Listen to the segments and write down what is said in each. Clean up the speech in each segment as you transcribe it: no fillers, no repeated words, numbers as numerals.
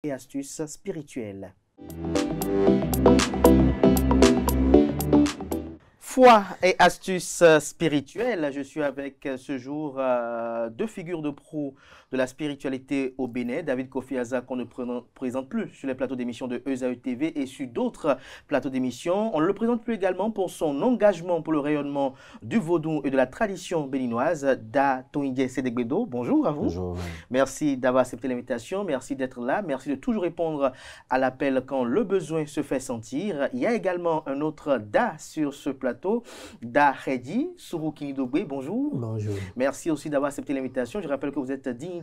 Et astuces spirituelles. Foi et astuces spirituelles. Je suis avec ce jour deux figures de proue de la spiritualité au Bénin. David Kofi Aza, qu'on ne présente plus sur les plateaux d'émission de ESAE TV et sur d'autres plateaux d'émission. On ne le présente plus également pour son engagement pour le rayonnement du vaudou et de la tradition béninoise. Da Toingé Sédégbedo, bonjour à vous. Bonjour. Merci d'avoir accepté l'invitation. Merci d'être là. Merci de toujours répondre à l'appel quand le besoin se fait sentir. Il y a également un autre Da sur ce plateau. Da Redi Souroukini-Dobé, bonjour. Bonjour. Merci aussi d'avoir accepté l'invitation. Je rappelle que vous êtes dignitaire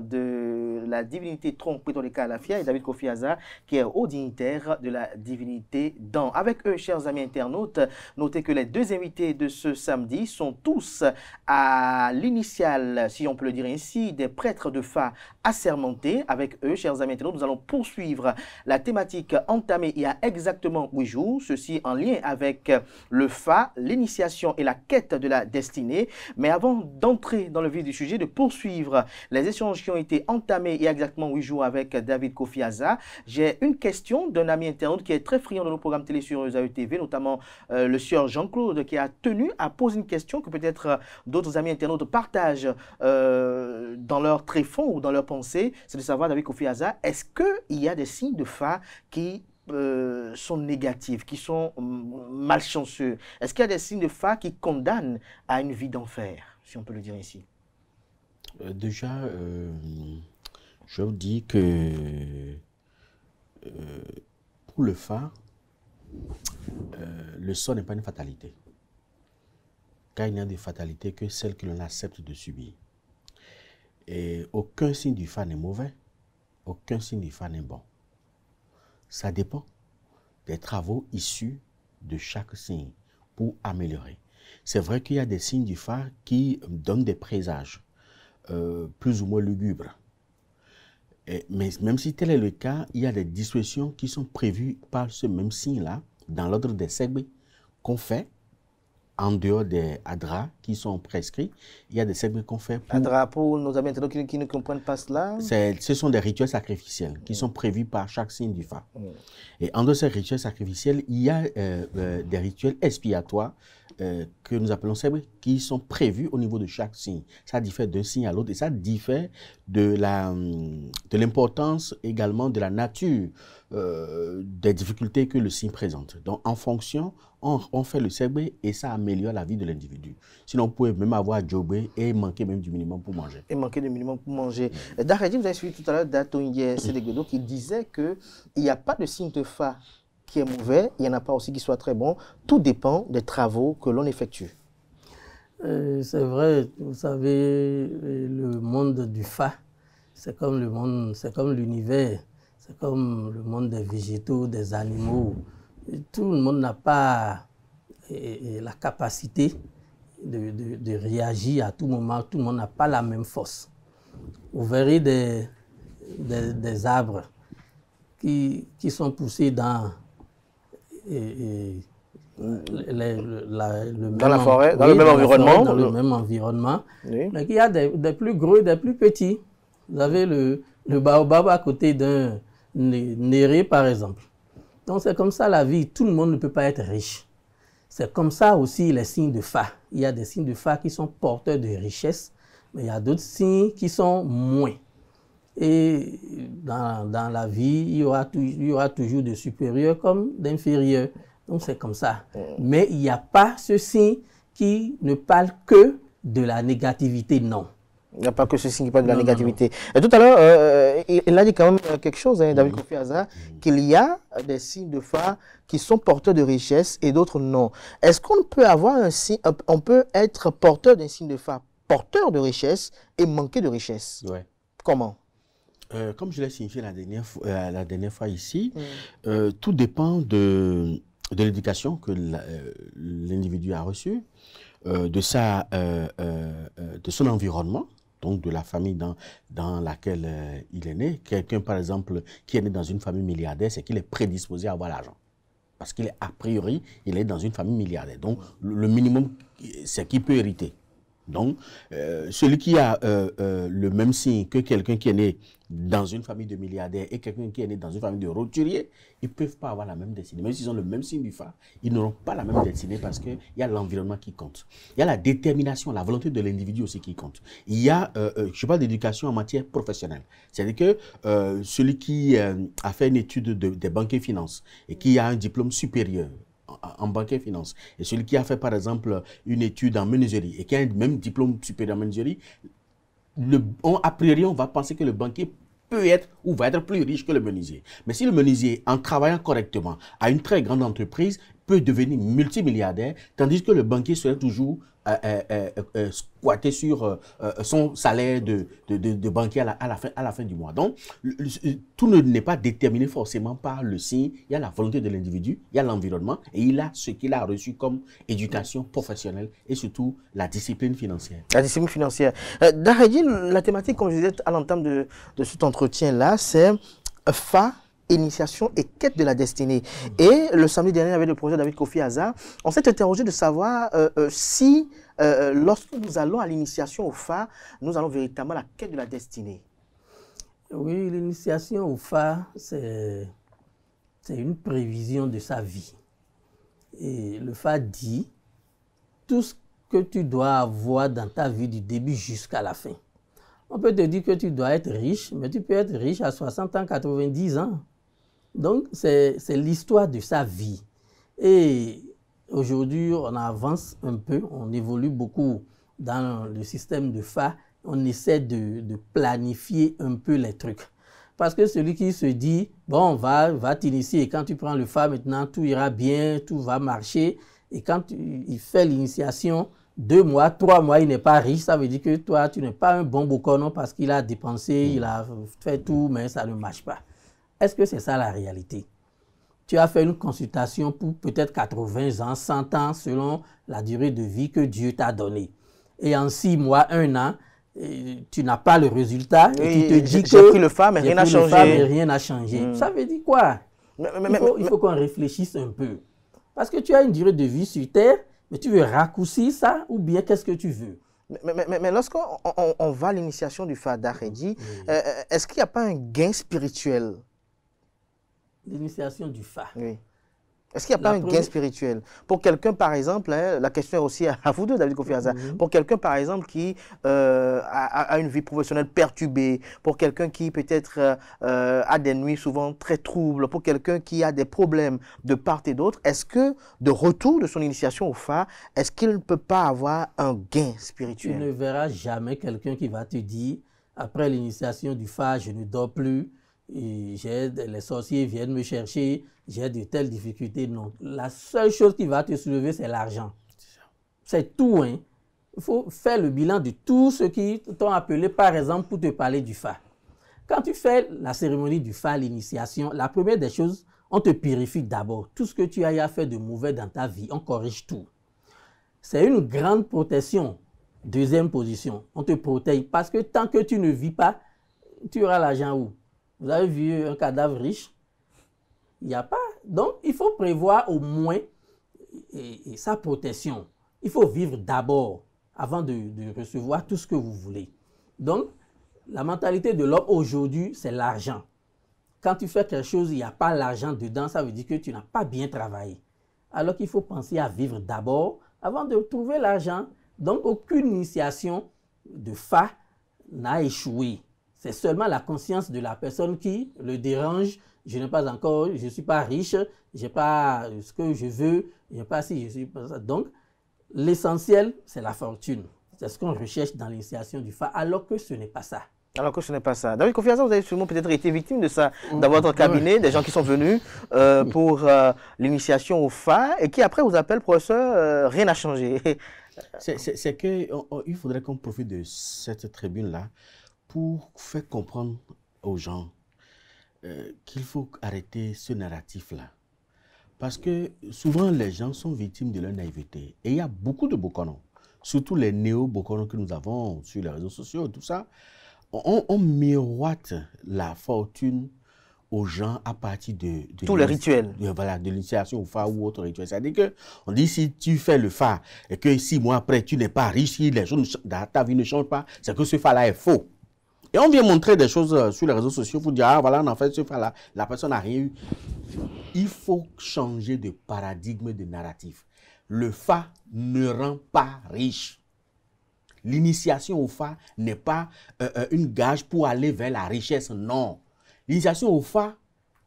de la divinité Tron Pétoleka Alafia et David Kofi Aza qui est haut dignitaire de la divinité Dan. Avec eux, chers amis internautes, notez que les deux invités de ce samedi sont tous à l'initiale, si on peut le dire ainsi, des prêtres de Fa assermentés. Avec eux, chers amis internautes, nous allons poursuivre la thématique entamée il y a exactement 8 jours, ceci en lien avec le Fa, l'initiation et la quête de la destinée. Mais avant d'entrer dans le vif du sujet, de poursuivre les échanges qui ont été entamés il y a exactement 8 jours avec David Kofi Aza, j'ai une question d'un ami internaute qui est très friand de nos programmes télé sur ESAE TV, notamment le sieur Jean-Claude, qui a tenu à poser une question que peut-être d'autres amis internautes partagent dans leur tréfonds ou dans leur pensée. C'est de savoir, David Kofi Aza, est-ce qu'il y a des signes de Fa qui sont négatifs, qui sont malchanceux? Est-ce qu'il y a des signes de Fa qui condamnent à une vie d'enfer, si on peut le dire ici? Déjà, je vous dis que pour le Fa, le sort n'est pas une fatalité. Car il n'y a de fatalité que celle que l'on accepte de subir. Et aucun signe du Fa n'est mauvais, aucun signe du Fa n'est bon. Ça dépend des travaux issus de chaque signe pour améliorer. C'est vrai qu'il y a des signes du Fa qui donnent des présages, plus ou moins lugubres. Mais même si tel est le cas, il y a des dispositions qui sont prévues par ce même signe-là, dans l'ordre des segbe qu'on fait, en dehors des adras qui sont prescrits. Il y a des segbe qu'on fait pour... Adra, pour nos amis internautes qui ne comprennent pas cela? Ce sont des rituels sacrificiels qui sont prévus par chaque signe du Fa. Et en dehors de ces rituels sacrificiels, il y a des rituels expiatoires que nous appelons segbe, qui sont prévus au niveau de chaque signe. Ça diffère d'un signe à l'autre et ça diffère de l'importance également de la nature des difficultés que le signe présente. Donc en fonction, on fait le segbe et ça améliore la vie de l'individu. Sinon, vous pouvez même avoir jobé et manquer même du minimum pour manger. Et manquer du minimum pour manger. Daredi, vous avez suivi tout à l'heure Datonye Sédégbedo qui disait qu'il n'y a pas de signe de Fa qui est mauvais, il n'y en a pas aussi qui soit très bon. Tout dépend des travaux que l'on effectue. C'est vrai, vous savez, le monde du Fa, c'est comme le monde, c'est comme l'univers, c'est comme le monde des végétaux, des animaux. Et tout le monde n'a pas la capacité de réagir à tout moment, tout le monde n'a pas la même force. Vous verrez des arbres qui sont poussés dans dans la forêt, dans le même environnement. Dans le même environnement. Oui. Mais il y a des plus gros, des plus petits. Vous avez le baobab à côté d'un néré, par exemple. Donc c'est comme ça la vie. Tout le monde ne peut pas être riche. C'est comme ça aussi les signes de Fa. Il y a des signes de Fa qui sont porteurs de richesse, mais il y a d'autres signes qui sont moins. Et dans la vie, il y aura toujours de supérieurs comme d'inférieurs. Donc c'est comme ça. Mais il n'y a pas ce signe qui ne parle que de la négativité, non. Il n'y a pas que ce signe qui parle de la négativité. Et tout à l'heure, il a dit quand même quelque chose, David Kofi Aza, qu'il y a des signes de Fa qui sont porteurs de richesse et d'autres non. Est-ce qu'on peut avoir un signe, on peut être porteur d'un signe de Fa, porteur de richesse et manquer de richesse? Ouais. Comment? Comme je l'ai signifié la dernière fois ici, tout dépend de l'éducation que l'individu a reçue, de son environnement, donc de la famille dans laquelle il est né. Quelqu'un, par exemple, qui est né dans une famille milliardaire, c'est qu'il est prédisposé à avoir l'argent. Parce qu'il est, a priori, il est dans une famille milliardaire. Donc, le minimum, c'est qu'il peut hériter. Donc, celui qui a le même signe que quelqu'un qui est né dans une famille de milliardaires et quelqu'un qui est né dans une famille de roturiers, ils ne peuvent pas avoir la même destinée. Même s'ils ont le même signe du Fa, ils n'auront pas la même destinée parce qu'il y a l'environnement qui compte. Il y a la détermination, la volonté de l'individu aussi qui compte. Il y a, je parle d'éducation en matière professionnelle. C'est-à-dire que celui qui a fait une étude des banques et finances et qui a un diplôme supérieur en banque et finance, et celui qui a fait par exemple une étude en menuiserie et qui a un même diplôme supérieur en menuiserie, a priori on va penser que le banquier peut être ou va être plus riche que le menuisier. Mais si le menuisier, en travaillant correctement, a une très grande entreprise, peut devenir multimilliardaire, tandis que le banquier serait toujours squatté sur son salaire de banquier à la fin du mois. Donc, tout n'est pas déterminé forcément par le signe. Il y a la volonté de l'individu, il y a l'environnement et il a ce qu'il a reçu comme éducation professionnelle et surtout la discipline financière. La discipline financière. Daredji, la thématique, comme je disais à l'entame de cet entretien-là, c'est Fa, initiation et quête de la destinée. Et le samedi dernier, avec le projet David Kofi Aza, on s'est interrogé de savoir si, lorsque nous allons à l'initiation au Fa, nous allons véritablement à la quête de la destinée. Oui, l'initiation au Fa, c'est une prévision de sa vie. Et le Fa dit tout ce que tu dois avoir dans ta vie du début jusqu'à la fin. On peut te dire que tu dois être riche, mais tu peux être riche à 60 ans, 90 ans. Donc, c'est l'histoire de sa vie. Et aujourd'hui, on avance un peu, on évolue beaucoup dans le système de Fa. On essaie de planifier un peu les trucs. Parce que celui qui se dit, bon, va t'initier, et quand tu prends le Fa, maintenant, tout ira bien, tout va marcher. Et quand il fait l'initiation, 2 mois, 3 mois, il n'est pas riche, ça veut dire que toi, tu n'es pas un bon boconon parce qu'il a dépensé, il a fait tout, mais ça ne marche pas. Est-ce que c'est ça la réalité? Tu as fait une consultation pour peut-être 80 ans, 100 ans, selon la durée de vie que Dieu t'a donnée. Et en 6 mois, 1 an, tu n'as pas le résultat et tu te dis que j'ai pris le Fa, mais rien n'a changé. Rien n'a changé. Ça veut dire quoi? Il faut qu'on réfléchisse un peu. Parce que tu as une durée de vie sur Terre, mais tu veux raccourcir ça ou bien qu'est-ce que tu veux? Mais lorsqu'on va à l'initiation du Fa Daredji, est-ce qu'il n'y a pas un gain spirituel? L'initiation du Fa. Oui. Est-ce qu'il n'y a pas un gain spirituel? Pour quelqu'un, par exemple, hein, la question est aussi à vous deux, David Kofi Aza, pour quelqu'un, par exemple, qui a une vie professionnelle perturbée, pour quelqu'un qui peut-être a des nuits souvent très troubles, pour quelqu'un qui a des problèmes de part et d'autre, est-ce que, de retour de son initiation au Fa, est-ce qu'il ne peut pas avoir un gain spirituel? Tu ne verras jamais quelqu'un qui va te dire, après l'initiation du Fa, je ne dors plus, les sorciers viennent me chercher, j'ai de telles difficultés. Non. La seule chose qui va te soulever, c'est l'argent. C'est tout. Hein. Il faut faire le bilan de tout ce qui t'ont appelé, par exemple, pour te parler du Fa. Quand tu fais la cérémonie du Fa, l'initiation, la première des choses, on te purifie d'abord. Tout ce que tu as fait de mauvais dans ta vie, on corrige tout. C'est une grande protection. Deuxième position, on te protège parce que tant que tu ne vis pas, tu auras l'argent où? Vous avez vu un cadavre riche? Il n'y a pas. Donc, il faut prévoir au moins sa protection. Il faut vivre d'abord avant de recevoir tout ce que vous voulez. Donc, la mentalité de l'homme aujourd'hui, c'est l'argent. Quand tu fais quelque chose, il n'y a pas l'argent dedans, ça veut dire que tu n'as pas bien travaillé. Alors qu'il faut penser à vivre d'abord avant de trouver l'argent. Donc, aucune initiation de Fa n'a échoué. C'est seulement la conscience de la personne qui le dérange. Je n'ai pas encore, je ne suis pas riche, je n'ai pas ce que je veux, je n'ai pas si je suis pas ça. Donc, l'essentiel, c'est la fortune. C'est ce qu'on recherche dans l'initiation du Fa, alors que ce n'est pas ça. Alors que ce n'est pas ça. David Kofi Aza, vous avez sûrement peut-être été victime de ça, dans votre cabinet, des gens qui sont venus pour l'initiation au Fa et qui après vous appellent professeur, rien n'a changé. C'est qu'il faudrait qu'on profite de cette tribune-là pour faire comprendre aux gens qu'il faut arrêter ce narratif-là. Parce que souvent, les gens sont victimes de leur naïveté. Et il y a beaucoup de boconons, surtout les néo-boconons que nous avons sur les réseaux sociaux, tout ça. On miroite la fortune aux gens à partir de tous les rituels. Voilà, de l'initiation au phare ou autre rituel. C'est-à-dire qu'on dit si tu fais le phare et que 6 mois après tu n'es pas riche, si les choses dans ta vie ne changent pas, c'est que ce phare-là est faux. Et on vient montrer des choses sur les réseaux sociaux pour dire, ah voilà, on a fait ce phare-là, la personne n'a rien eu. Il faut changer de paradigme, de narratif. Le phare ne rend pas riche. L'initiation au phare n'est pas une gage pour aller vers la richesse, non. L'initiation au phare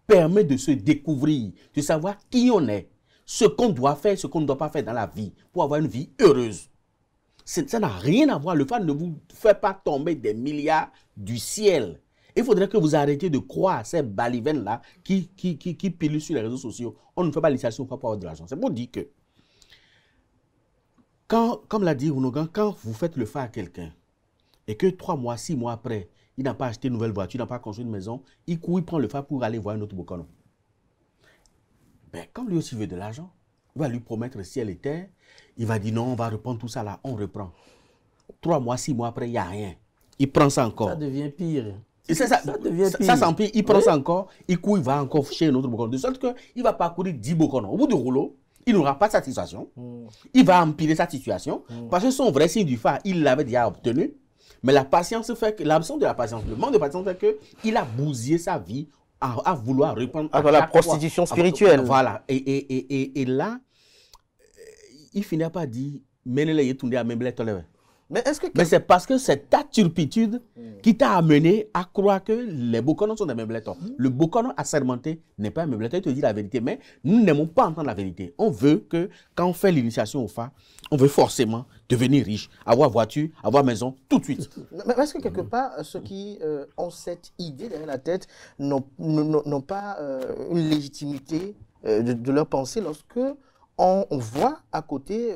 permet de se découvrir, de savoir qui on est, ce qu'on doit faire, ce qu'on ne doit pas faire dans la vie pour avoir une vie heureuse. Ça n'a rien à voir. Le phare ne vous fait pas tomber des milliards du ciel. Il faudrait que vous arrêtiez de croire à ces balivernes-là qui pilent sur les réseaux sociaux. On ne fait pas l'initiation au phare pour avoir de l'argent. C'est pour dire que, comme l'a dit Ounogan, quand vous faites le phare à quelqu'un et que 3 mois, 6 mois après, il n'a pas acheté une nouvelle voiture, il n'a pas construit une maison, il court, il prend le phare pour aller voir un autre Bokono. Ben, comme lui aussi veut de l'argent, il va lui promettre ciel et terre, il va dire non, on va reprendre tout ça là, on reprend. 3 mois, 6 mois après, il n'y a rien. Il prend ça encore. Ça devient pire. Ça s'empire, il prend ça encore, il court, il va encore chez un autre Bokono. De sorte qu'il va parcourir 10 Bokono. Au bout du rouleau, il n'aura pas de satisfaction. Il va empirer sa situation parce que son vrai signe du phare, il l'avait déjà obtenu. Mais la patience fait que, l'absence de la patience, le manque de patience fait qu'il a bousillé sa vie à vouloir reprendre. À la prostitution spirituelle. Voilà. Et là, il finit par dire, mais c'est parce que c'est ta turpitude qui t'a amené à croire que les Bokonos sont des membletons. Le Bokono assermenté n'est pas un membleton, il te dit la vérité, mais nous n'aimons pas entendre la vérité. On veut que, quand on fait l'initiation au phare, on veut forcément devenir riche, avoir voiture, avoir maison, tout de suite. Mais est-ce que quelque part, ceux qui ont cette idée derrière la tête n'ont pas une légitimité de leur pensée lorsque on voit à côté,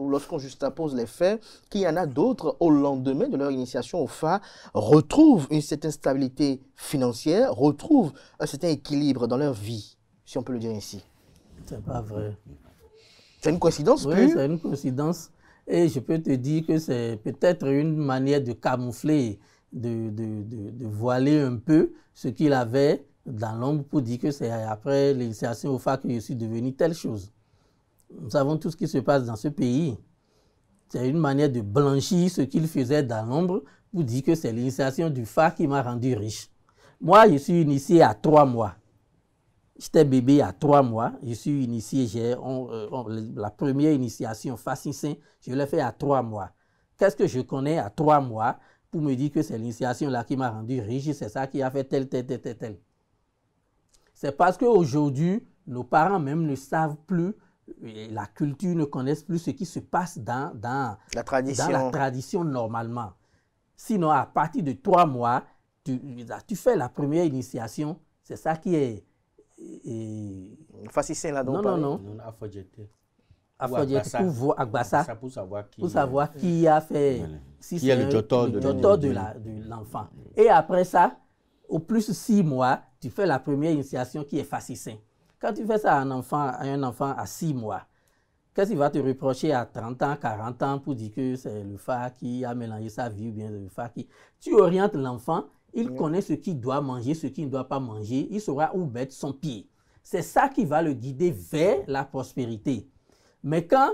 lorsqu'on juxtapose les faits, qu'il y en a d'autres, au lendemain de leur initiation au phare, retrouvent une certaine stabilité financière, retrouvent un certain équilibre dans leur vie, si on peut le dire ainsi. C'est pas vrai. C'est une coïncidence? Oui, c'est une coïncidence. Et je peux te dire que c'est peut-être une manière de camoufler, de voiler un peu ce qu'il avait dans l'ombre pour dire que c'est après l'initiation au phare que je suis devenu telle chose. Nous savons tout ce qui se passe dans ce pays. C'est une manière de blanchir ce qu'il faisait dans l'ombre pour dire que c'est l'initiation du phare qui m'a rendu riche. Moi, je suis initié à 3 mois. J'étais bébé à 3 mois. Je suis initié, la première initiation, Fascissin, je l'ai fait à 3 mois. Qu'est-ce que je connais à 3 mois pour me dire que c'est l'initiation là qui m'a rendu riche, c'est ça qui a fait tel. C'est parce qu'aujourd'hui, nos parents même ne savent plus, la culture ne connaissent plus ce qui se passe dans la tradition normalement. Sinon, à partir de 3 mois, tu fais la première initiation, c'est ça qui est... Fascissin là donc. Non. Pour savoir qui a fait... Si qui est le jotor de l'enfant. Et après ça, au plus 6 mois, tu fais la première initiation qui est Fascissin. Quand tu fais ça à un enfant à 6 mois, qu'est-ce qu'il va te reprocher à 30 ans, 40 ans pour dire que c'est le phare qui a mélangé sa vie ou bien le phare qui... Tu orientes l'enfant, il connaît ce qu'il doit manger, ce qu'il ne doit pas manger, il saura où mettre son pied. C'est ça qui va le guider vers la prospérité. Mais quand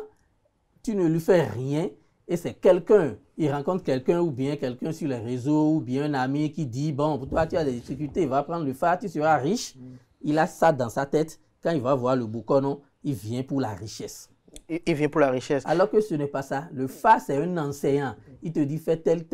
tu ne lui fais rien et c'est quelqu'un, il rencontre quelqu'un ou bien quelqu'un sur les réseaux ou bien un ami qui dit, bon, pour toi tu as des difficultés, va prendre le phare, tu seras riche. Il a ça dans sa tête. Quand il va voir le Bokono, il vient pour la richesse. Il vient pour la richesse. Alors que ce n'est pas ça. Le phare, c'est un enseignant. Il te dit, fais tel.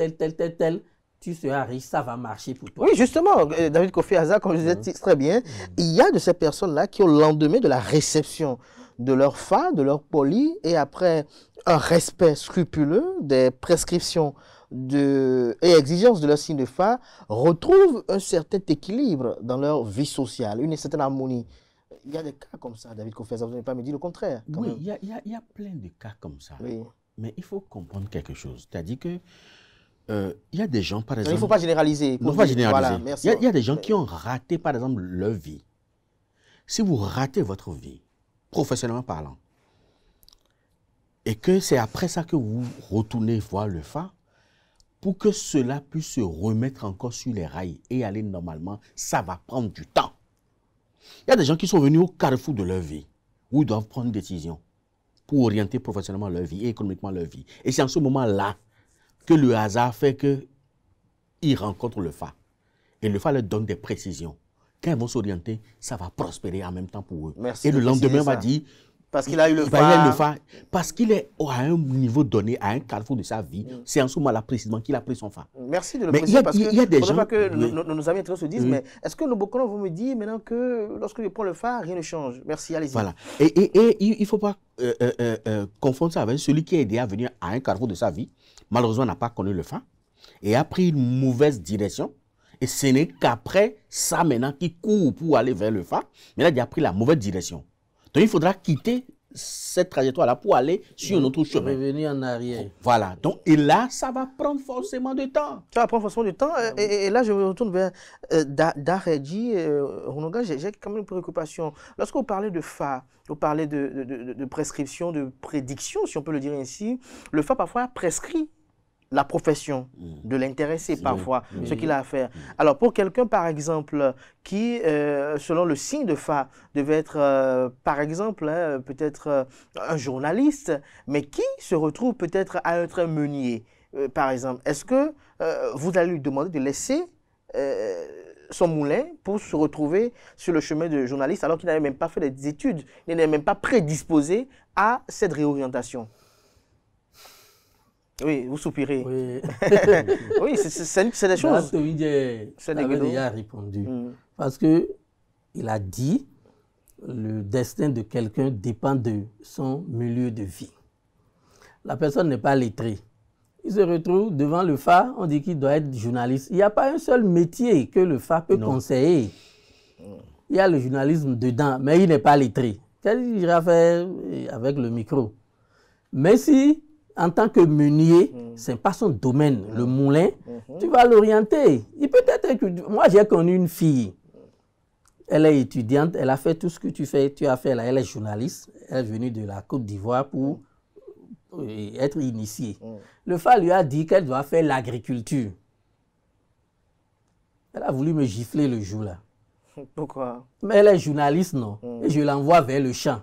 Tu seras riche, ça va marcher pour toi. Oui, justement, David Kofi Aza, comme je disais très bien, il y a de ces personnes-là qui, au lendemain de la réception de leur phare, de leur poli, et après un respect scrupuleux des prescriptions et exigences de leur signe de phare, retrouvent un certain équilibre dans leur vie sociale, une certaine harmonie. Il y a des cas comme ça, David Kofi Aza, vous n'avez pas me dit le contraire. Oui, il y a plein de cas comme ça. Oui. Mais il faut comprendre quelque chose. C'est-à-dire que il y a des gens, par exemple... Il ne faut pas généraliser. Il ne faut pas généraliser. Voilà, il y a des gens qui ont raté, par exemple, leur vie. Si vous ratez votre vie, professionnellement parlant, et que c'est après ça que vous retournez voir le phare, pour que cela puisse se remettre encore sur les rails et aller normalement, ça va prendre du temps. Il y a des gens qui sont venus au carrefour de leur vie, où ils doivent prendre une décision pour orienter professionnellement leur vie et économiquement leur vie. Et c'est en ce moment-là que le hasard fait qu'ils rencontrent le FA. Et le FA leur donne des précisions. Quand ils vont s'orienter, ça va prospérer en même temps pour eux. Merci et le de lendemain, préciser on va ça. dire... Parce qu'il a eu le il va FA. le FA. Parce qu'il est à un niveau donné, à un carrefour de sa vie. C'est en ce moment-là précisément qu'il a pris son FA. Merci de le Mais préciser parce que il y a des gens... pas que oui. nos amis internautes se disent, Oui. mais est-ce que nos Bokono vont me dire maintenant que lorsque je prends le FA, rien ne change? Merci, allez-y. Voilà. Et il ne faut pas confondre ça avec celui qui est aidé à venir à un carrefour de sa vie. Malheureusement, n'a pas connu le FA et a pris une mauvaise direction. Et ce n'est qu'après ça maintenant qu'il court pour aller vers le FA. Mais là, il a pris la mauvaise direction. Donc, il faudra quitter cette trajectoire-là pour aller sur un autre chemin. Revenir en arrière. Voilà. Donc, et là, ça va prendre forcément du temps. Ça va prendre forcément du temps. Et là, je me retourne vers Daredji. Runoga, j'ai quand même une préoccupation. Lorsque vous parlez de FA, vous parlez de prescription, de prédiction, si on peut le dire ainsi, le FA parfois prescrit la profession de l'intéressé parfois, ce qu'il a à faire. Alors pour quelqu'un par exemple qui, selon le signe de FA, devait être par exemple peut-être un journaliste, mais qui se retrouve peut-être à être un meunier, par exemple, est-ce que vous allez lui demander de laisser son moulin pour se retrouver sur le chemin de journaliste alors qu'il n'avait même pas fait des études, il n'était même pas prédisposé à cette réorientation? Oui, vous soupirez. Oui, oui, c'est des choses. C'est déjà répondu. Parce que il a dit le destin de quelqu'un dépend de son milieu de vie. La personne n'est pas lettrée. Il se retrouve devant le FA, on dit qu'il doit être journaliste. Il n'y a pas un seul métier que le FA peut conseiller. Il y a le journalisme dedans, mais il n'est pas lettré. Qu'est-ce qu'il ira faire avec le micro? Mais si en tant que meunier, ce n'est pas son domaine, le moulin, tu vas l'orienter. Il peut être que... Moi, j'ai connu une fille. Elle est étudiante, elle a fait tout ce que tu as fait là. Elle est journaliste, elle est venue de la Côte d'Ivoire pour être initiée. Le FA lui a dit qu'elle doit faire l'agriculture. Elle a voulu me gifler le jour là. Pourquoi? Mais elle est journaliste, non? Et je l'envoie vers le champ.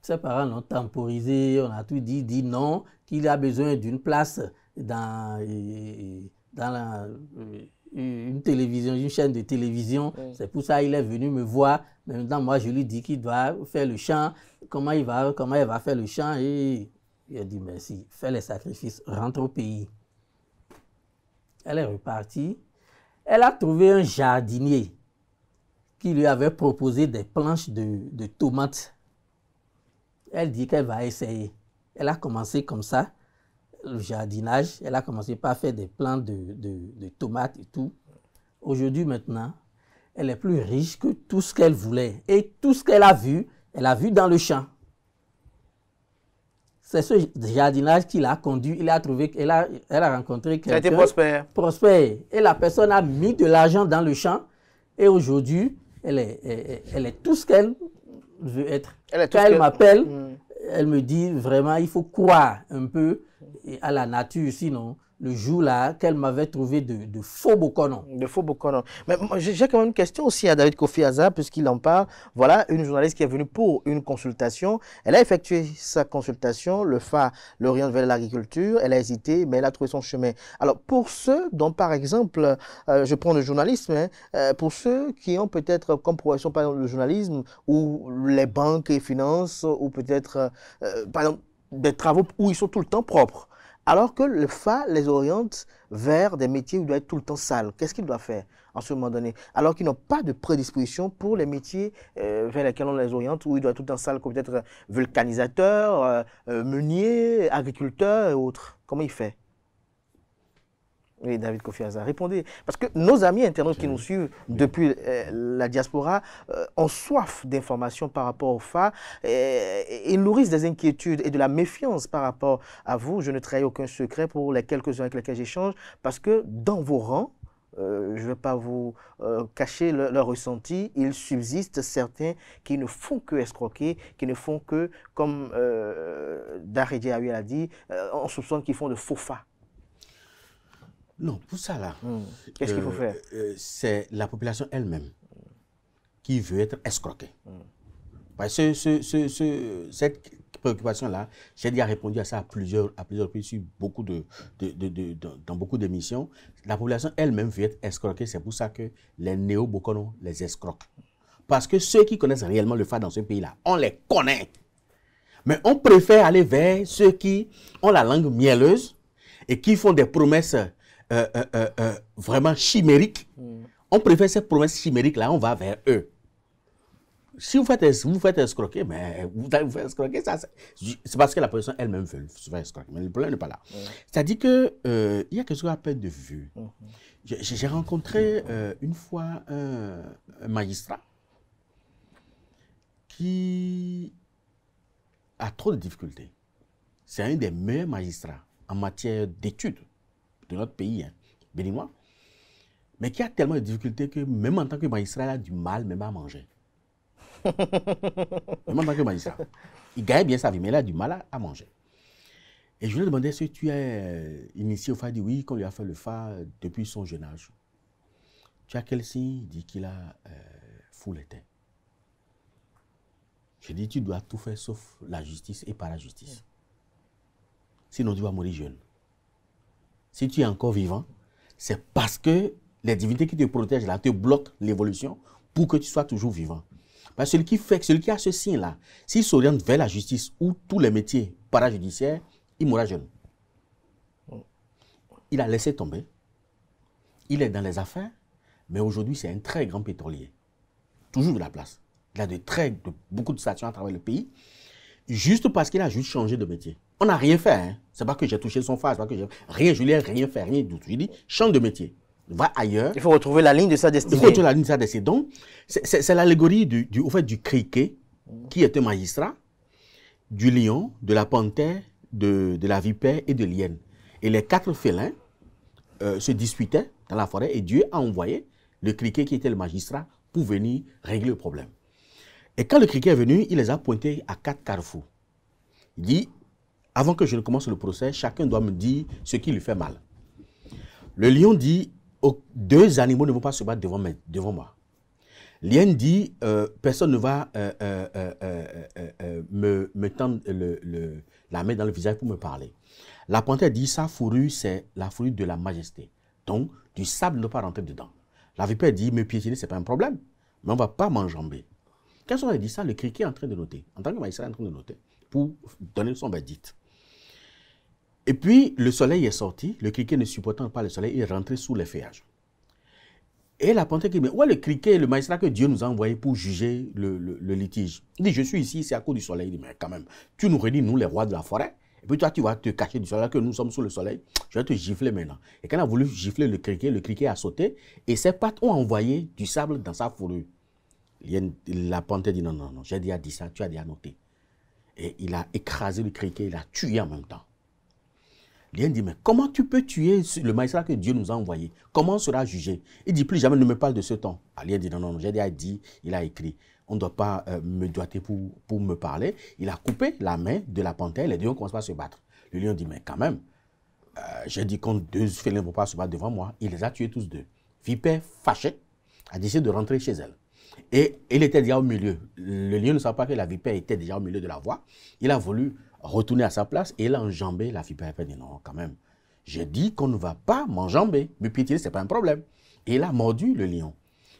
Ses parents l'ont temporisé, on a tout dit non, qu'il a besoin d'une place dans une télévision, une chaîne de télévision. C'est pour ça qu'il est venu me voir. Mais maintenant, moi, je lui dis qu'il doit faire le chant. Comment il va faire le chant? Et il a dit merci, fais les sacrifices, rentre au pays. Elle est repartie. Elle a trouvé un jardinier qui lui avait proposé des planches de tomates. Elle dit qu'elle va essayer. Elle a commencé comme ça, le jardinage. Elle a commencé par faire des plants de tomates et tout. Aujourd'hui, maintenant, elle est plus riche que tout ce qu'elle voulait. Et tout ce qu'elle a vu dans le champ. C'est ce jardinage qui l'a conduit. Elle a rencontré quelqu'un. Ça a été prospère. Prospère. Et la personne a mis de l'argent dans le champ. Et aujourd'hui, elle est tout ce qu'elle veut être. Quand elle m'appelle, elle me dit vraiment, il faut croire un peu à la nature, sinon le jour là qu'elle m'avait trouvé de faux Bokono. De faux Bokono. Mais j'ai quand même une question aussi à David Kofi Aza, puisqu'il en parle. Voilà, une journaliste qui est venue pour une consultation. Elle a effectué sa consultation, le FA l'oriente vers l'agriculture. Elle a hésité, mais elle a trouvé son chemin. Alors, pour ceux dont, par exemple, je prends le journalisme, pour ceux qui ont peut-être comme profession, par exemple, le journalisme, ou les banques et finances, ou peut-être, par exemple, des travaux où ils sont tout le temps propres. Alors que le FA les oriente vers des métiers où il doit être tout le temps sale. Qu'est-ce qu'il doit faire en ce moment donné? Alors qu'ils n'ont pas de prédisposition pour les métiers vers lesquels on les oriente, où il doit être tout le temps sale, comme peut-être vulcanisateur, meunier, agriculteur et autres. Comment il fait? Oui, David Kofi Aza, répondez. Parce que nos amis internautes qui nous suivent depuis la diaspora ont soif d'informations par rapport au FA et nourrissent des inquiétudes et de la méfiance par rapport à vous. Je ne trahis aucun secret pour les quelques-uns avec lesquels j'échange parce que dans vos rangs, je ne vais pas vous cacher leur ressenti, il subsiste certains qui ne font que escroquer, qui ne font que, comme Daredji a dit, on soupçonne qu'ils font de faux FA. Non, pour ça là, qu'est-ce qu'il faut faire? C'est la population elle-même qui veut être escroqué. Parce que cette préoccupation-là, j'ai déjà répondu à ça à plusieurs reprises sur dans beaucoup d'émissions. La population elle-même veut être escroquée. C'est pour ça que les néo-bokonos les escroquent. Parce que ceux qui connaissent réellement le FA dans ce pays-là, on les connaît. Mais on préfère aller vers ceux qui ont la langue mielleuse et qui font des promesses vraiment chimériques. On préfère ces promesses chimériques-là, on va vers eux. Si vous faites escroquer, mais vous faites escroquer, c'est parce que la personne elle-même veut se faire escroquer. Mais le problème n'est pas là. C'est-à-dire qu'il y a quelque chose à peine de vue. J'ai rencontré une fois un magistrat qui a trop de difficultés. C'est un des meilleurs magistrats en matière d'études de notre pays, béninois, mais qui a tellement de difficultés que même en tant que magistrat, il a du mal même à manger. Même en tant que magistrat. Il gagne bien sa vie, mais il a du mal à manger. Et je lui ai demandé si tu es initié au FA. Il dit oui, qu'on lui a fait le FA depuis son jeune âge. Tu as quel signe? Il dit qu'il a full été. Je dis, tu dois tout faire sauf la justice et pas la justice. Sinon, tu vas mourir jeune. Si tu es encore vivant, c'est parce que les divinités qui te protègent là te bloquent l'évolution pour que tu sois toujours vivant. Parce que celui qui a ce signe-là, s'il s'oriente vers la justice ou tous les métiers parajudiciaires, il mourra jeune. Il a laissé tomber. Il est dans les affaires, mais aujourd'hui, c'est un très grand pétrolier. Toujours de la place. Il a beaucoup de stations à travers le pays, juste parce qu'il a juste changé de métier. On n'a rien fait. Hein. C'est pas que j'ai touché son phare, c'est pas que j'ai rien, je lui ai rien fait, rien du tout. Je lui ai dit, change de métier. Va ailleurs. Il faut retrouver la ligne de sa destinée. Il faut retrouver la ligne de sa destinée. Donc, c'est l'allégorie du criquet, qui est un magistrat, du lion, de la panthère, de la vipère et de l'hyène. Et les 4 félins se disputaient dans la forêt et Dieu a envoyé le criquet qui était le magistrat pour venir régler le problème. Et quand le criquet est venu, il les a pointés à 4 carrefours. Il dit, avant que je ne commence le procès, chacun doit me dire ce qui lui fait mal. Le lion dit, 2 animaux ne vont pas se battre devant moi. L'hyène dit, personne ne va me tendre la main dans le visage pour me parler. La panthère dit, sa fourrure, c'est la fourrure de la majesté. Donc, du sable ne doit pas rentrer dedans. La vipère dit, me piétiner, ce n'est pas un problème, mais on ne va pas m'enjamber. Quand on a dit ça, le criquet est en train de noter. En tant que magistrat, il est en train de noter pour donner son verdict. Et puis, le soleil est sorti. Le criquet ne supportant pas le soleil, il est rentré sous les feuillages. Et la panthère qui dit, ouais, le criquet, le magistrat que Dieu nous a envoyé pour juger le litige. Il dit, je suis ici, c'est à cause du soleil. Il dit, mais quand même, tu nous redis, nous, les rois de la forêt. Et puis toi, tu vas te cacher du soleil, que nous sommes sous le soleil. Je vais te gifler maintenant. Et quand il a voulu gifler le criquet a sauté. Et ses pattes ont envoyé du sable dans sa fourrure. La panthère dit, non, non, non, j'ai déjà dit ça, tu as déjà noté. Et il a écrasé le criquet, il a tué en même temps. L'hyène dit, mais comment tu peux tuer le magistrat que Dieu nous a envoyé? Comment sera jugé? Il dit, plus jamais ne me parle de ce temps. L'hyène dit, non, non, j'ai déjà dit, il a écrit. On ne doit pas me doiter pour me parler. Il a coupé la main de la panthère, les deux ont commencé à se battre. Le lion dit, mais quand même, j'ai dit qu'on 2 félins ne vont pas se battre devant moi. Il les a tués tous 2. Vipère, fâchée, a décidé de rentrer chez elle. Et il était déjà au milieu. Le lion ne savait pas que la vipère était déjà au milieu de la voie. Il a voulu retourner à sa place et il a enjambé la vipère. Il a dit non, quand même. J'ai dit qu'on ne va pas m'enjamber. Me piétiner, ce n'est pas un problème. Et il a mordu le lion.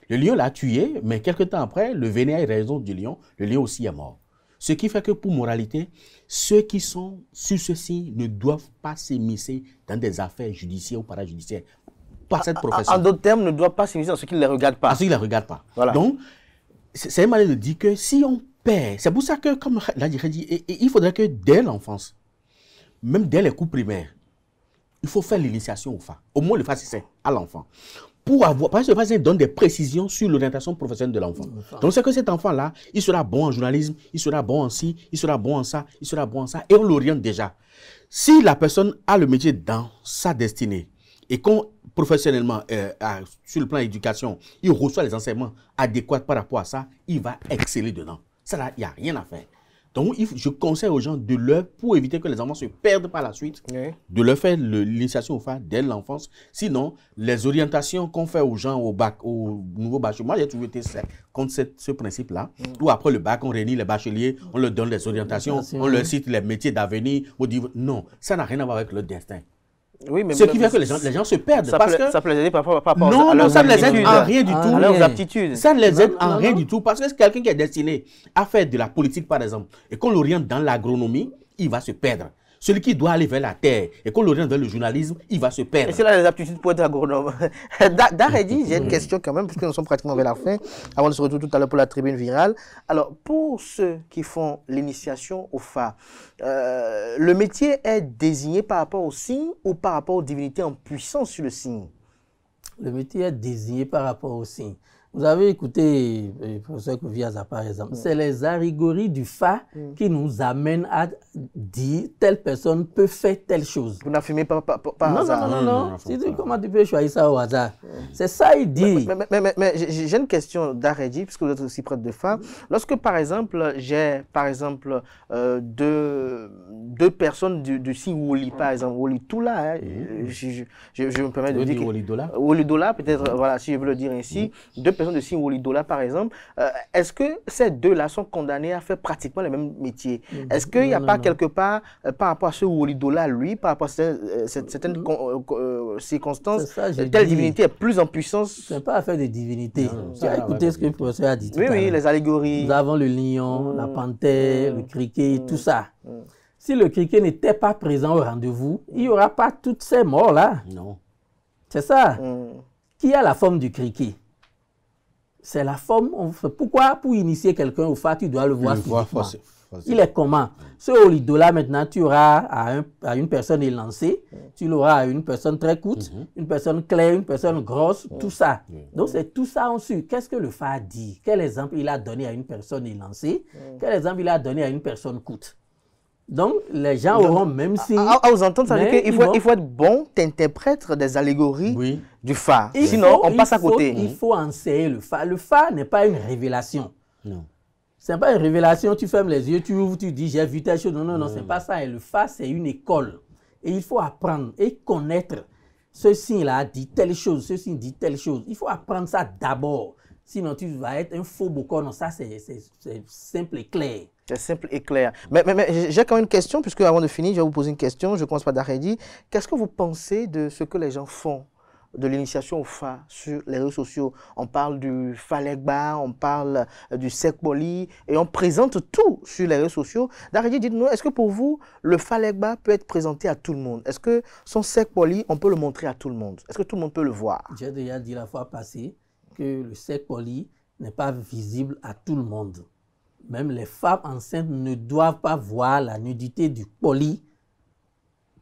Le lion l'a tué, mais quelques temps après, le venin a raison du lion. Le lion aussi est mort. Ce qui fait que pour moralité, ceux qui sont sur ceci ne doivent pas s'immiscer dans des affaires judiciaires ou parajudiciaires. Par cette profession. En d'autres termes, ne doit pas s'immiscer dans ce qui ne les regarde pas. Dans ce qui ne les regarde pas. Voilà. Donc, c'est une manière de dire que si on perd, c'est pour ça que, comme l'a dit, il faudrait que dès l'enfance, même dès les cours primaires, il faut faire l'initiation au FA. Au moins le FA, c'est à l'enfant. Pour avoir, parce que le FA donne des précisions sur l'orientation professionnelle de l'enfant. Donc, c'est que cet enfant-là, il sera bon en journalisme, il sera bon en ci, il sera bon en ça, il sera bon en ça, et on l'oriente déjà. Si la personne a le métier dans sa destinée, et qu'on, professionnellement, sur le plan éducation, il reçoit les enseignements adéquats par rapport à ça, il va exceller dedans. Ça là, il n'y a rien à faire. Donc, je conseille aux gens pour éviter que les enfants se perdent par la suite, de leur faire l'initiation au FA dès l'enfance. Sinon, les orientations qu'on fait aux gens au nouveau bachelier, moi j'ai toujours été contre ce principe-là, où après le bac, on réunit les bacheliers, on leur donne les orientations, on leur cite les métiers d'avenir. On dit non, ça n'a rien à voir avec leur destin. Oui, mais ce qui fait que les gens se perdent. Ça peut les aider par rapport non, ça ne les aide en rien du tout. À leurs aptitudes. Ça ne les aide en rien du tout. Parce que quelqu'un qui est destiné à faire de la politique, par exemple, et qu'on l'oriente dans l'agronomie, il va se perdre. Celui qui doit aller vers la terre et qu'on l'oriente vers le journalisme, il va se perdre. Et s'il a les aptitudes pour être agronome. Daredi, j'ai une question quand même, puisque nous sommes pratiquement vers la fin, avant de se retrouver tout à l'heure pour la tribune virale. Alors, pour ceux qui font l'initiation au FA, le métier est désigné par rapport au signe ou par rapport aux divinités en puissance sur le signe? Le métier est désigné par rapport au signe. Vous avez écouté le professeur Kofiaza, par exemple. C'est les arigories du FA qui nous amènent à dire telle personne peut faire telle chose. Vous n'affirmez pas hasard. Non. Comment tu peux choisir ça au hasard? C'est ça, il dit. Mais j'ai une question d'Aredi, puisque vous êtes aussi prêtre de FA. Lorsque, par exemple, j'ai deux personnes du signe Woli, par exemple, Woli Toula, je me permets de dire. Woli Dola, peut-être, voilà, si je veux le dire ainsi. Deux personnes de signe Wolidola, par exemple, est-ce que ces deux-là sont condamnés à faire pratiquement le même métier? Est-ce qu'il n'y a pas quelque part, par rapport à ce Wolidola, lui, par rapport à certaines circonstances, telle divinité est plus en puissance? Ce n'est pas affaire de divinité. Tu as écouté ce que le professeur a dit tout à l'heure. Oui, les allégories. Nous avons le lion, la panthère, le criquet, tout ça. Si le criquet n'était pas présent au rendez-vous, il n'y aura pas toutes ces morts-là. Non. C'est ça. Qui a la forme du criquet? C'est la forme. Pourquoi pour initier quelqu'un au FA, tu dois le voir physiquement? Il est comment? Ce Wolidola, maintenant, tu auras à une personne élancée, tu l'auras à une personne très courte, une personne claire, une personne grosse, tout ça. Donc, c'est tout ça en su. Qu'est-ce que le FA dit? Quel exemple il a donné à une personne élancée? Quel exemple il a donné à une personne courte? Donc, les gens auront même si... À vous entendre, ça veut dire qu'il faut être bon interprète des allégories du FA. Sinon, on passe à côté. Il faut enseigner le FA. Le FA n'est pas une révélation. Non. Ce n'est pas une révélation, tu fermes les yeux, tu ouvres, tu dis j'ai vu telle chose. Non, c'est pas ça. Et le FA, c'est une école. Et il faut apprendre et connaître. Ce signe-là dit telle chose, ce signe dit telle chose. Il faut apprendre ça d'abord. Sinon, tu vas être un faux bocon. Non, ça, c'est simple et clair. C'est simple et clair. Mais j'ai quand même une question, puisque avant de finir, je vais vous poser une question. Je commence par Daredi. Qu'est-ce que vous pensez de ce que les gens font de l'initiation au FA sur les réseaux sociaux? On parle du Falegba, on parle du Sekpoli, et on présente tout sur les réseaux sociaux. Daredi, dites-nous, est-ce que pour vous, le Falegba peut être présenté à tout le monde? Est-ce que son Sekpoli, on peut le montrer à tout le monde? Est-ce que tout le monde peut le voir? J'ai déjà dit la fois passée que le Sekpoli n'est pas visible à tout le monde. Même les femmes enceintes ne doivent pas voir la nudité du poli.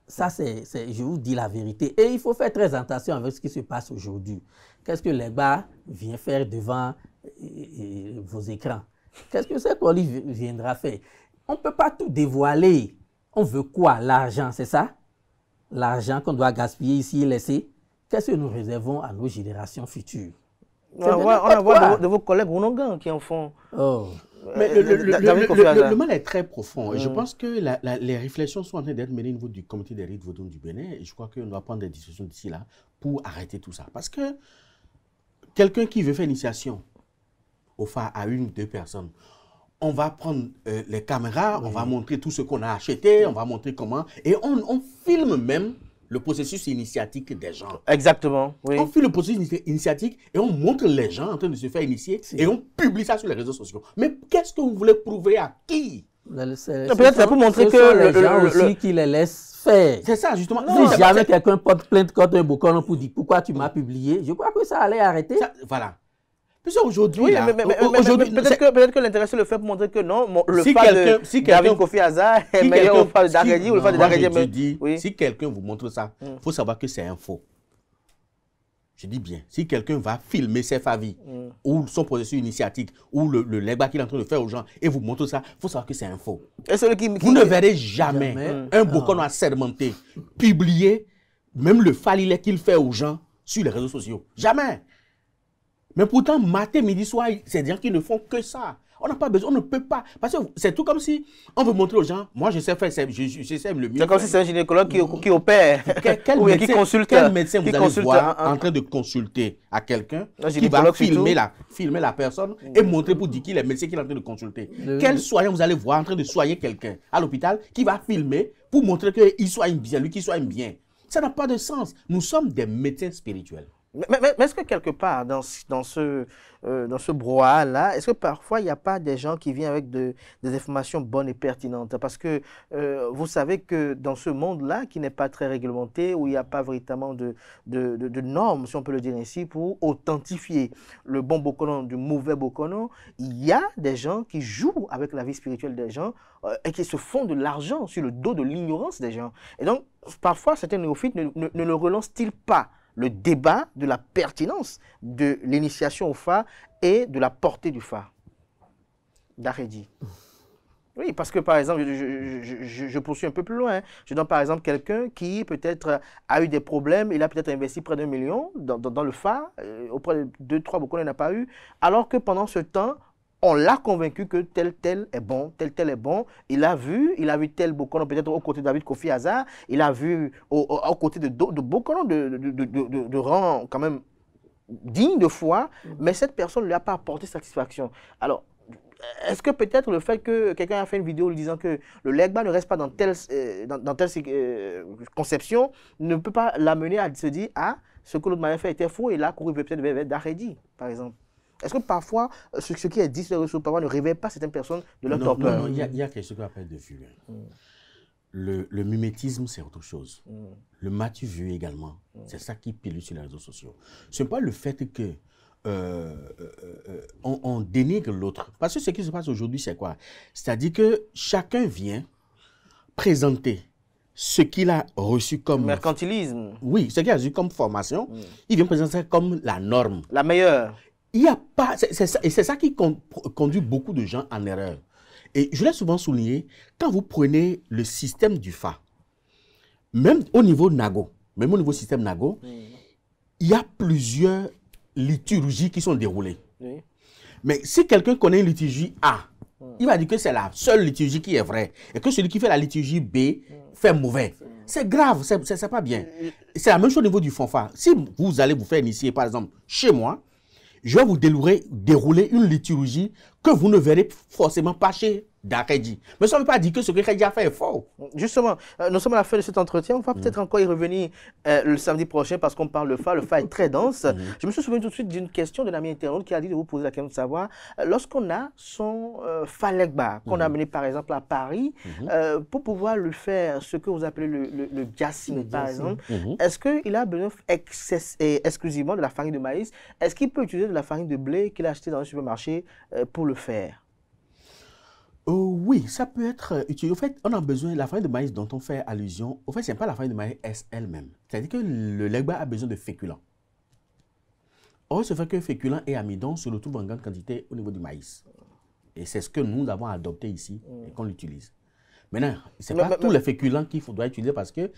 Ça, je vous dis la vérité. Et il faut faire très attention avec ce qui se passe aujourd'hui. Qu'est-ce que l'Egba vient faire devant vos écrans? Qu'est-ce que ce poli viendra faire? On ne peut pas tout dévoiler. On veut quoi? L'argent, c'est ça? L'argent qu'on doit gaspiller ici et laisser. Qu'est-ce que nous réservons à nos générations futures? On a voir de vos collègues Ronongan qui en font. Mais le mal est très profond. Et je pense que les réflexions sont en train d'être menées au niveau du comité des rites vaudounes du Bénin. Et je crois qu'on doit prendre des discussions d'ici là pour arrêter tout ça. Parce que quelqu'un qui veut faire initiation au FA à une ou deux personnes, on va prendre les caméras, on va montrer tout ce qu'on a acheté, on va montrer comment. Et on filme même le processus initiatique des gens. Exactement, oui. On fait le processus initiatique et on montre les gens en train de se faire initier et on publie ça sur les réseaux sociaux. Mais qu'est-ce que vous voulez prouver à qui? Peut-être c'est pour montrer que les gens aussi qui les laissent faire. C'est ça, justement. Si jamais quelqu'un porte plainte contre un boucan pour dire pourquoi tu m'as publié, je crois que ça allait arrêter. Voilà. Puis aujourd'hui, peut-être que l'intérêt c'est le fait pour montrer que non, le fait de David Kofiaza est meilleur au fait de Daredi ou le fait de Daredi est meilleur. Si quelqu'un vous montre ça, il faut savoir que c'est un faux. Je dis bien, si quelqu'un va filmer ses familles ou son processus initiatique ou le Legba qu'il est en train de faire aux gens et vous montre ça, il faut savoir que c'est un faux. Vous ne verrez jamais un bocon assermenté publier même le falilet qu'il fait aux gens sur les réseaux sociaux. Jamais. Mais pourtant, matin, midi, soir, c'est-à-dire qu'ils ne font que ça. On n'a pas besoin, on ne peut pas. Parce que c'est tout comme si on veut montrer aux gens, moi je sais faire, je sais le mieux. C'est comme si c'est un gynécologue qui opère. Ou bien qui consulte. Quel médecin vous allez voir en train de consulter à quelqu'un qui va filmer la personne et montrer pour dire qu'il est médecin qu'il est en train de consulter. Quel soignant vous allez voir en train de soigner quelqu'un à l'hôpital qui va filmer pour montrer qu'il soigne bien, lui qui soigne bien. Ça n'a pas de sens. Nous sommes des médecins spirituels. Mais est-ce que quelque part, dans ce brouhaha-là, est-ce que parfois il n'y a pas des gens qui viennent avec des informations bonnes et pertinentes? Parce que vous savez que dans ce monde-là, qui n'est pas très réglementé, où il n'y a pas véritablement de normes, si on peut le dire ainsi, pour authentifier le bon Bokono du mauvais Bokono, il y a des gens qui jouent avec la vie spirituelle des gens et qui se font de l'argent sur le dos de l'ignorance des gens. Et donc, parfois, certains néophytes ne le relancent-ils pas le débat de la pertinence de l'initiation au Fa et de la portée du Fa d'Aredi? Oui, parce que par exemple, je poursuis un peu plus loin. Je donne par exemple quelqu'un qui peut-être a eu des problèmes, il a peut-être investi près d'1 million dans le Fa, auprès de 2-3 Bokono, il n'a pas eu, alors que pendant ce temps, on l'a convaincu que tel est bon, tel est bon. Il a vu tel Bokono peut-être aux côtés de David Kofi Hazard. Il a vu aux côtés de Bokono de rang quand même digne de foi. Mais cette personne ne lui a pas apporté satisfaction. Alors, est-ce que peut-être le fait que quelqu'un a fait une vidéo lui disant que le Legba ne reste pas dans telle conception ne peut pas l'amener à se dire « Ah, ce que l'autre m'avait fait était faux et là, il veut peut-être vers d'Aredi, par exemple ». Est-ce que parfois, ce qui est dit sur les réseaux sociaux ne réveille pas certaines personnes de leur torpeur? Non, il y a quelque chose qu'on appelle de vue. Le mimétisme, c'est autre chose. Le matu vu également, c'est ça qui pile sur les réseaux sociaux. Ce n'est pas le fait que on dénigre l'autre. Parce que ce qui se passe aujourd'hui, c'est quoi? C'est-à-dire que chacun vient présenter ce qu'il a reçu comme... Mercantilisme. Oui, ce qu'il a reçu comme formation, il vient présenter ça comme la norme. La meilleure. Il n'y a pas... Et c'est ça qui conduit beaucoup de gens en erreur. Et je l'ai souvent souligné, quand vous prenez le système du Fa, même au niveau Nago, même au niveau système Nago, il y a plusieurs liturgies qui sont déroulées. Oui. Mais si quelqu'un connaît une liturgie A, il va dire que c'est la seule liturgie qui est vraie, et que celui qui fait la liturgie B fait mauvais. C'est grave, c'est pas bien. C'est la même chose au niveau du Fonfa. Si vous allez vous faire initier, par exemple, chez moi, je vais vous dérouler une liturgie que vous ne verrez forcément pas chez d'Aredi. Mais ça ne veut pas dire que ce que Aredi a fait est faux. Justement, nous sommes à la fin de cet entretien. On va peut-être encore y revenir le samedi prochain parce qu'on parle de Fa. Le Fa est très dense. Je me suis souvenu tout de suite d'une question d'un ami internaute qui a dit de vous poser la question de savoir, lorsqu'on a son Fa Legba, qu'on a amené par exemple à Paris, pour pouvoir lui faire ce que vous appelez le Djassim, par exemple, est-ce qu'il a besoin exclusivement de la farine de maïs? Est-ce qu'il peut utiliser de la farine de blé qu'il a acheté dans le supermarché pour le faire? Oui, ça peut être utile. En fait, on a besoin de la farine de maïs dont on fait allusion. En fait, ce n'est pas la farine de maïs elle-même. C'est-à-dire que le Legba a besoin de féculents. Or, ce fait que féculent et amidon se retrouvent en grande quantité au niveau du maïs. Et c'est ce que nous avons adopté ici et qu'on l'utilise. Maintenant, ce n'est pas tous les féculents qu'il faudra utiliser parce que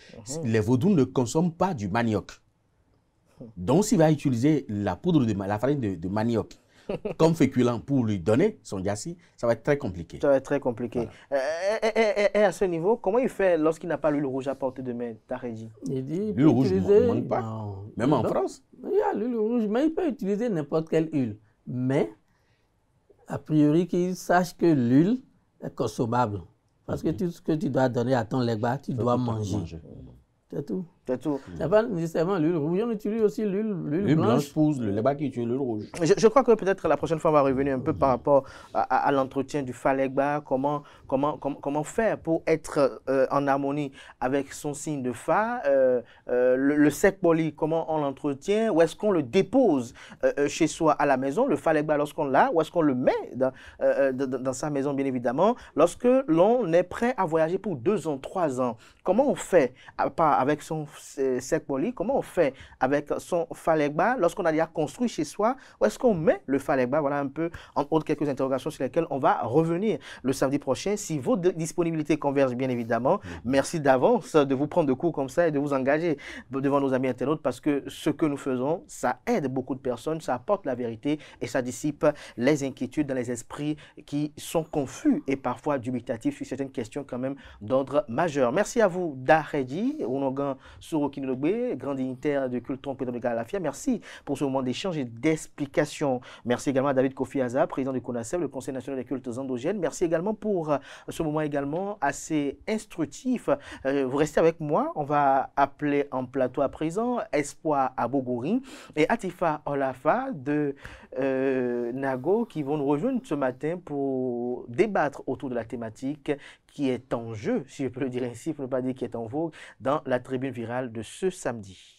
les vaudous ne consomment pas du manioc. Donc, s'il va utiliser la poudre la farine de manioc comme féculent pour lui donner son Djassi, ça va être très compliqué. Ça va être très compliqué. Voilà. Et à ce niveau, comment il fait lorsqu'il n'a pas l'huile rouge à portée de main d'Aredi? Il dit, l'huile rouge ne manque pas, même en France. Il y a l'huile rouge, mais il peut utiliser n'importe quelle huile. Mais, a priori, qu'il sache que l'huile est consommable. Parce que tout ce que tu dois donner à ton Legba, tu dois manger. C'est tout. C'est tout. C'est pas nécessairement l'huile rouge, on utilise aussi l'huile blanche. Pour le Legba qui utilise l'huile rouge. Je crois que peut-être la prochaine fois, on va revenir un peu par rapport à l'entretien du Fa Legba, comment faire pour être en harmonie avec son signe de Fa, le sec poli, comment on l'entretient, ou est-ce qu'on le dépose chez soi à la maison, le Fa Legba lorsqu'on l'a, ou est-ce qu'on le met dans sa maison, bien évidemment, lorsque l'on est prêt à voyager pour 2 ans, 3 ans. Comment on fait avec son Sekpoli, comment on fait avec son Falegba lorsqu'on a déjà construit chez soi? Où est-ce qu'on met le Falegba? Voilà un peu, entre autres, quelques interrogations sur lesquelles on va revenir le samedi prochain. Si vos disponibilités convergent, bien évidemment, merci d'avance de vous prendre de court comme ça et de vous engager devant nos amis internautes, parce que ce que nous faisons, ça aide beaucoup de personnes, ça apporte la vérité et ça dissipe les inquiétudes dans les esprits qui sont confus et parfois dubitatifs sur certaines questions quand même d'ordre majeur. Merci à vous, Daredji, Onogan Sorokinogbe, grand dignitaire de culte Tronc Président de Calafia. Merci pour ce moment d'échange et d'explication. Merci également à David Kofi Aza, président du CONASEP, le Conseil national des cultes endogènes. Merci également pour ce moment également assez instructif. Vous restez avec moi. On va appeler en plateau à présent Espoir Abogouri et Atifa Olafa de Nago qui vont nous rejoindre ce matin pour débattre autour de la thématique qui est en jeu, si je peux le dire ainsi, pour ne pas dire qui est en vogue, dans la tribune virale de ce samedi.